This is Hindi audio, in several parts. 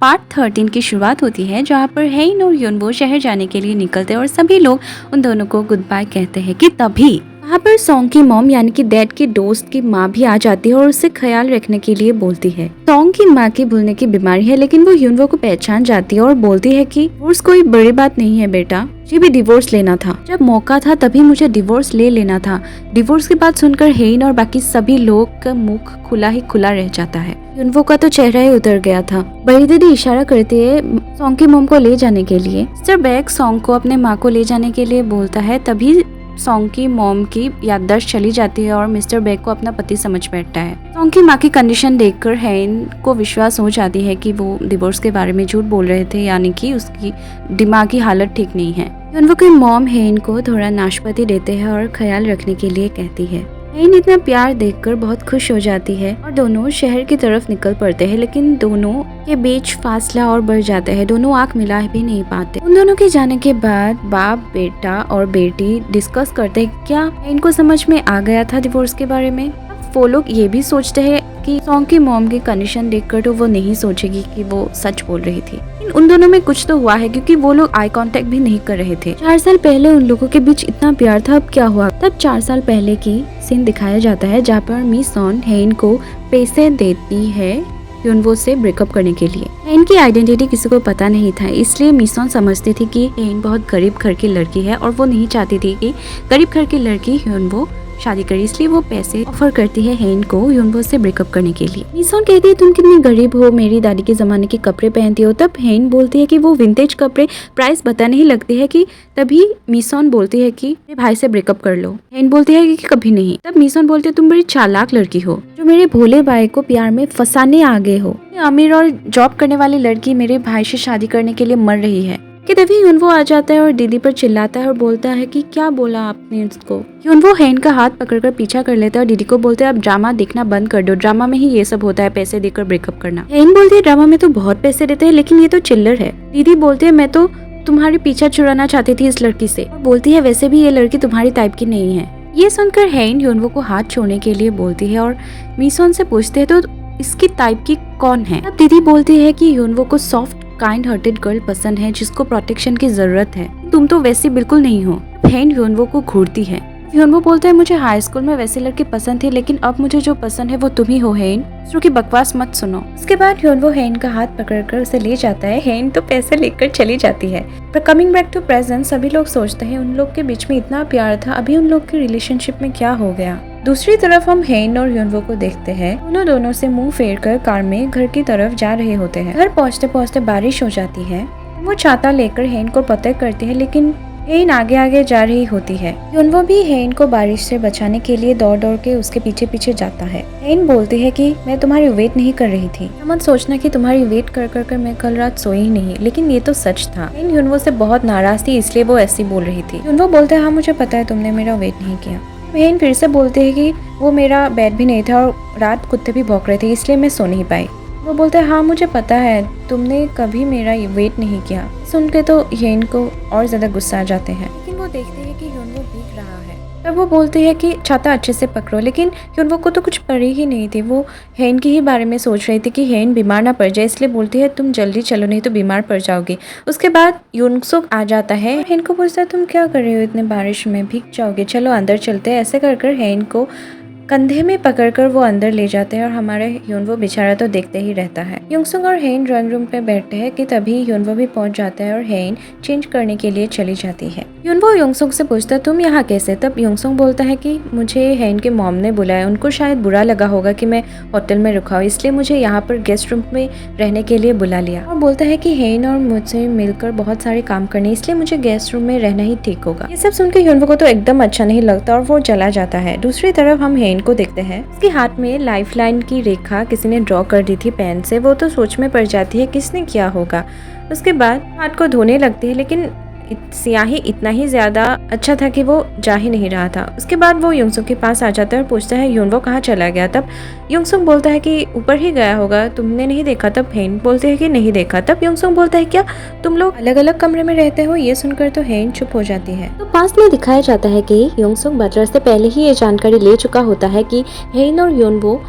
पार्ट 13 की शुरुआत होती है, जहाँ पर हेइन और यूनवो शहर जाने के लिए निकलते हैं और सभी लोग उन दोनों को गुड बाय कहते हैं कि तभी वहाँ पर सॉन्ग की मॉम यानी कि डैड की दोस्त की माँ भी आ जाती है और उससे ख्याल रखने के लिए बोलती है। सॉन्ग की माँ की भूलने की बीमारी है, लेकिन वो यूनवो को पहचान जाती है और बोलती है कि डिवोर्स कोई बड़ी बात नहीं है बेटा, मुझे भी डिवोर्स लेना था, जब मौका था तभी मुझे डिवोर्स ले लेना था। डिवोर्स की बात सुनकर हेइन और बाकी सभी लोग का मुख खुला ही खुला रह जाता है। यूनवो का तो चेहरा ही उतर गया था। बड़ी दीदी इशारा करती है सॉन्ग की मॉम को ले जाने के लिए। मिस्टर बैग सॉन्ग को अपने माँ को ले जाने के लिए बोलता है, तभी सॉन्ग की मॉम की याददाश्त चली जाती है और मिस्टर बैग को अपना पति समझ बैठता है। सॉन्ग की माँ की कंडीशन देखकर हेइन को विश्वास हो जाती है कि वो डिवोर्स के बारे में झूठ बोल रहे थे, यानी कि उसकी दिमागी हालत ठीक नहीं है। यूनवो की मॉम हेइन को थोड़ा नाशपाती देते हैं और ख्याल रखने के लिए कहती है। हेइन इतना प्यार देखकर बहुत खुश हो जाती है और दोनों शहर की तरफ निकल पड़ते हैं, लेकिन दोनों के बीच फासला और बढ़ जाता है। दोनों आंख मिला भी नहीं पाते। उन दोनों के जाने के बाद बाप, बेटा और बेटी डिस्कस करते हैं क्या हेइन को समझ में आ गया था डिवोर्स के बारे में। वो लोग ये भी सोचते हैं कि सॉन्ग की मॉम की कंडीशन देखकर तो वो नहीं सोचेगी कि वो सच बोल रही थी। उन दोनों में कुछ तो हुआ है, क्योंकि वो लोग आई कांटेक्ट भी नहीं कर रहे थे। 4 साल पहले उन लोगों के बीच इतना प्यार था, अब क्या हुआ। तब 4 साल पहले की सीन दिखाया जाता है, जहाँ पर मिसॉन हेइन को पैसे देती है यूनवो से ब्रेकअप करने के लिए। हेइन की आइडेंटिटी किसी को पता नहीं था, इसलिए मिसॉन समझती थी कि हेइन बहुत गरीब घर की लड़की है और वो नहीं चाहती थी कि गरीब घर की लड़की यूनवो शादी करी, इसलिए वो पैसे ऑफर करती है हेइन को यूनवो से ब्रेकअप करने के लिए। मिसॉन कहती है तुम कितनी गरीब हो, मेरी दादी के जमाने के कपड़े पहनती हो। तब हेइन बोलती है कि वो विंटेज कपड़े प्राइस पता नहीं लगती है कि तभी मिसॉन बोलती है कि मेरे भाई से ब्रेकअप कर लो। हेइन बोलती है कि कभी नहीं। तब मिसॉन बोलती है तुम बड़ी चालाक लड़की हो जो मेरे भोले भाई को प्यार में फंसाने आ गए हो। अमीर और जॉब करने वाली लड़की मेरे भाई से शादी करने के लिए मर रही है। कि तभी यूनवो आ जाता है और दीदी पर चिल्लाता है और बोलता है कि क्या बोला आपने उसको। यूनवो हेइन का हाथ पकड़कर पीछा कर लेता है और दीदी को बोलते हैं अब ड्रामा देखना बंद कर दो, ड्रामा में ही ये सब होता है, पैसे देकर ब्रेकअप करना। हेइन बोलती है ड्रामा में तो बहुत पैसे देते हैं, लेकिन ये तो चिल्लर है। दीदी बोलती है मैं तो तुम्हारी पीछा छुड़ाना चाहती थी इस लड़की से, और बोलती है वैसे भी ये लड़की तुम्हारी टाइप की नहीं है। ये सुनकर हेइन यूनवो को हाथ छोड़ने के लिए बोलती है और मिसॉन से पूछते है तो इसकी टाइप की कौन है। अब दीदी बोलती है कि यूनवो को सॉफ्ट काइंड हार्टेड गर्ल पसंद है जिसको प्रोटेक्शन की जरूरत है, तुम तो वैसी बिल्कुल नहीं हो। हेइन यूनवो को घूरती है। यूनवो बोलता है मुझे हाई स्कूल में वैसी लड़की पसंद थी, लेकिन अब मुझे जो पसंद है वो तुम ही हो हेइन, दूसरों की बकवास मत सुनो। उसके बाद यूनवो हेइन का हाथ पकड़कर उसे ले जाता है। हेइन तो पैसे लेकर चली जाती है। पर कमिंग बैक टू प्रेजेंट सभी लोग सोचते हैं उन लोग के बीच में इतना प्यार था, अभी उन लोग की रिलेशनशिप में क्या हो गया। दूसरी तरफ हम हेइन और यूनवो को देखते हैं। दोनों से मुंह फेरकर कार में घर की तरफ जा रहे होते हैं। घर पहुंचते पहुंचते बारिश हो जाती है। वो छाता लेकर हेइन को पता करती है, लेकिन हेइन आगे आगे जा रही होती है। यूनवो भी हेइन को बारिश से बचाने के लिए दौड़ दौड़ के उसके पीछे पीछे जाता है। हेइन बोलती है कि मैं तुम्हारी वेट नहीं कर रही थी, मत सोचना कि तुम्हारी वेट कर कर मैं कल रात सोई नहीं, लेकिन ये तो सच था। हेइन यूनवो से बहुत नाराज थी, इसलिए वो ऐसी बोल रही थी। यूनवो बोलते है हाँ मुझे पता है तुमने मेरा वेट नहीं किया। हेइन फिर से बोलते है कि वो मेरा बेड भी नहीं था और रात कुत्ते भी भौंक रहे थे, इसलिए मैं सो नहीं पाई। वो बोलते हैं हाँ मुझे पता है तुमने कभी मेरा वेट नहीं किया। सुन के तो हेइन को और ज्यादा गुस्सा आ जाते हैं, लेकिन वो देखते हैं कि यूनवो भीग रहा है। तब वो बोलते हैं कि छाता अच्छे से पकड़ो, लेकिन यूनवो को तो कुछ पड़ी ही नहीं थी। वो हेइन के ही बारे में सोच रही थी कि हेइन बीमार ना पड़ जाए, इसलिए बोलती है तुम जल्दी चलो नहीं तो बीमार पड़ जाओगी। उसके बाद यूनसुक आ जाता है। हेइन को पूछता है तुम क्या कर रही हो इतने बारिश में, भीग जाओगे, चलो अंदर चलते हैं। ऐसे कर कर हेइन को कंधे में पकड़कर वो अंदर ले जाते हैं और हमारे यूनवो बेचारा तो देखते ही रहता है। युंगसुंग और हेइन ड्राइंग रूम पे बैठते हैं कि तभी यूनवो भी पहुंच जाता है और हेइन चेंज करने के लिए चली जाती है। यूनवो युंगसुंग से पूछता है तुम यहाँ कैसे। तब युंगसुंग बोलता है कि मुझे हेइन के मॉम ने बुलाया, उनको शायद बुरा लगा होगा कि मैं होटल में रुका हूँ, इसलिए मुझे यहाँ पर गेस्ट रूम में रहने के लिए बुला लिया। और बोलता है कि हेइन और मुझसे मिलकर बहुत सारे काम करने, इसलिए मुझे गेस्ट रूम में रहना ही ठीक होगा। ये सब सुनकर यूनवो को तो एकदम अच्छा नहीं लगता और वो चला जाता है। दूसरी तरफ हम हेइन को देखते हैं। उसके हाथ में लाइफलाइन की रेखा किसी ने ड्रॉ कर दी थी पेन से। वो तो सोच में पड़ जाती है किसने किया होगा। उसके बाद हाथ को धोने लगती है, लेकिन स्याही इतना ही ज्यादा अच्छा था कि वो जा ही नहीं रहा था। उसके बाद वो युंगसुक के पास आ जाता है और पूछता है यूनवो कहाँ चला गया। तब युंगसुक बोलता है कि ऊपर ही गया होगा, तुमने नहीं देखा। तब हेइन बोलते हैं कि नहीं देखा। तब युंगसुक बोलता है क्या तुम लोग अलग अलग कमरे में रहते हो। ये सुनकर तो हेइन चुप हो जाती है। तो पास में दिखाया जाता है कि युंगसुक बटलर से पहले ही ये जानकारी ले चुका होता है कि हेइन और यूनवो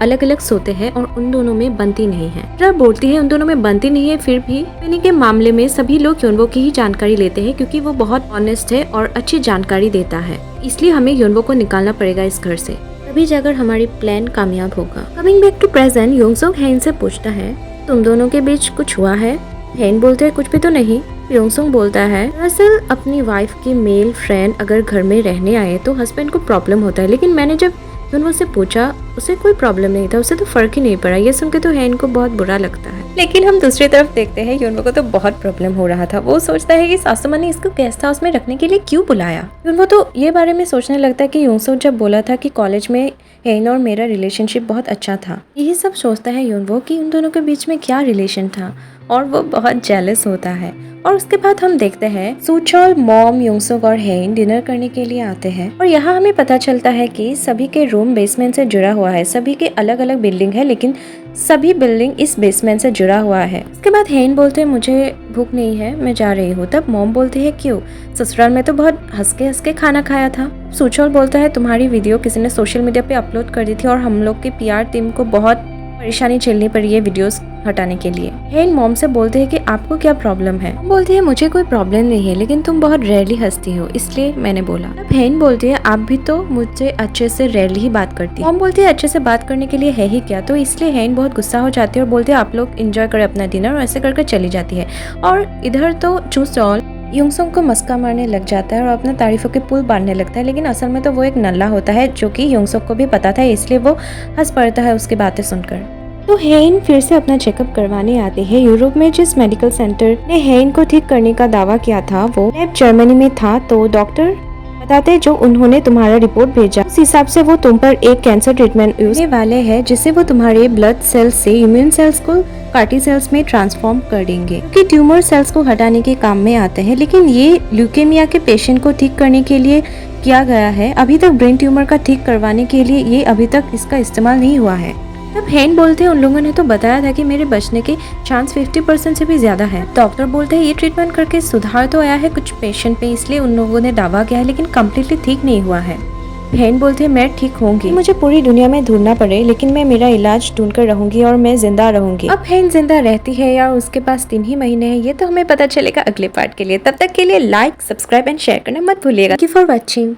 अलग अलग सोते हैं और उन दोनों में बनती नहीं है। रा बोलती है उन दोनों में बनती नहीं है, फिर भी पेनी के मामले में सभी लोग योनवो की ही जानकारी लेते हैं क्योंकि वो बहुत ऑनेस्ट है और अच्छी जानकारी देता है। इसलिए हमें योनवो को निकालना पड़ेगा इस घर से, तभी जाकर हमारी प्लान कामयाब होगा। कमिंग बैक टू प्रेजेंट, योंगसुक हेन से पूछता है तुम दोनों के बीच कुछ हुआ है? हेन बोलते है कुछ भी तो नहीं। योंगसुक बोलता है दरअसल अपनी वाइफ की मेल फ्रेंड अगर घर में रहने आए तो हस्बैंड को प्रॉब्लम होता है, लेकिन मैंने जब योनवो से पूछा उसे कोई प्रॉब्लम नहीं था, उसे तो फर्क ही नहीं पड़ा। ये सुन के तो हेन को बहुत बुरा लगता है, लेकिन हम दूसरी तरफ देखते हैं योनवो को तो बहुत प्रॉब्लम हो रहा था। वो सोचता है कि सासू माँ ने इसको गेस्ट हाउस में रखने के लिए क्यों बुलाया। योनवो तो ये बारे में सोचने लगता है कि योंगसुक जब बोला था कि कॉलेज में हेन और मेरा रिलेशनशिप बहुत अच्छा था, यही सब सोचता है योनवो कि उन दोनों के बीच में क्या रिलेशन था और वो बहुत जेलस होता है। और उसके बाद हम देखते हैं सूचोल, मॉम, योंगसुक और हेन डिनर करने के लिए आते हैं और यहाँ हमें पता चलता है कि सभी के रूम बेसमेंट से जुड़ा हुआ है। सभी के अलग अलग बिल्डिंग है लेकिन सभी बिल्डिंग इस बेसमेंट से जुड़ा हुआ है। उसके बाद हेन बोलते हैं मुझे भूख नहीं है, मैं जा रही हूँ। तब मॉम बोलती है क्यों? ससुराल में तो बहुत हंस के खाना खाया था। सूचोल बोलता है तुम्हारी वीडियो किसी ने सोशल मीडिया पे अपलोड कर दी थी और हम लोग की PR टीम को बहुत परेशानी झेलनी पड़ी है वीडियोस हटाने के लिए। हेन मॉम से बोलते हैं कि आपको क्या प्रॉब्लम है? मॉम बोलती है मुझे कोई प्रॉब्लम नहीं है, लेकिन तुम बहुत रेयरली हंसती हो इसलिए मैंने बोला। अब हेन बोलती है आप भी तो मुझसे अच्छे से रेयरली ही बात करती है। मॉम बोलती है अच्छे से बात करने के लिए है ही क्या? तो इसलिए हेन बहुत गुस्सा हो जाती है और बोलती है आप लोग एंजॉय करें अपना डिनर, और ऐसे करके चली जाती है। और इधर तो चूसॉल योंगसुक को मस्का मारने लग जाता है और अपना तारीफों के पुल बांधने लगता है, लेकिन असल में तो वो एक नल्ला होता है जो कि योंगसुक को भी पता था, इसलिए वो हंस पड़ता है उसकी बातें सुनकर। तो हेन फिर से अपना चेकअप करवाने आते हैं। यूरोप में जिस मेडिकल सेंटर ने हेन को ठीक करने का दावा किया था वो लैब जर्मनी में था। तो डॉक्टर बताते जो उन्होंने तुम्हारा रिपोर्ट भेजा उस हिसाब से वो तुम पर एक कैंसर ट्रीटमेंट यूज वाले हैं जिससे वो तुम्हारे ब्लड सेल्स से इम्यून सेल्स को कार्टी सेल्स में ट्रांसफॉर्म कर देंगे, क्योंकि ट्यूमर सेल्स को हटाने के काम में आते हैं। लेकिन ये ल्यूकेमिया के पेशेंट को ठीक करने के लिए किया गया है, अभी तक ब्रेन ट्यूमर का ठीक करवाने के लिए ये अभी तक इसका इस्तेमाल नहीं हुआ है। तब हेन बोलते हैं उन लोगों ने तो बताया था कि मेरे बचने के चांस 50% से भी ज्यादा है। डॉक्टर बोलते हैं ये ट्रीटमेंट करके सुधार तो आया है कुछ पेशेंट पे, इसलिए उन लोगों ने दावा किया है, लेकिन कम्प्लीटली ठीक नहीं हुआ है। हेन बोलते हैं मैं ठीक होंगी, मुझे पूरी दुनिया में ढूंढना पड़े लेकिन मैं मेरा इलाज ढूंढ कर रहूंगी और मैं जिंदा रहूंगी। अब हेन जिंदा रहती है या उसके पास 3 ही महीने हैं, ये तो हमें पता चलेगा अगले पार्ट के लिए। तब तक के लिए लाइक, सब्सक्राइब एंड शेयर करना मत भूलिएगा। Thank you for watching.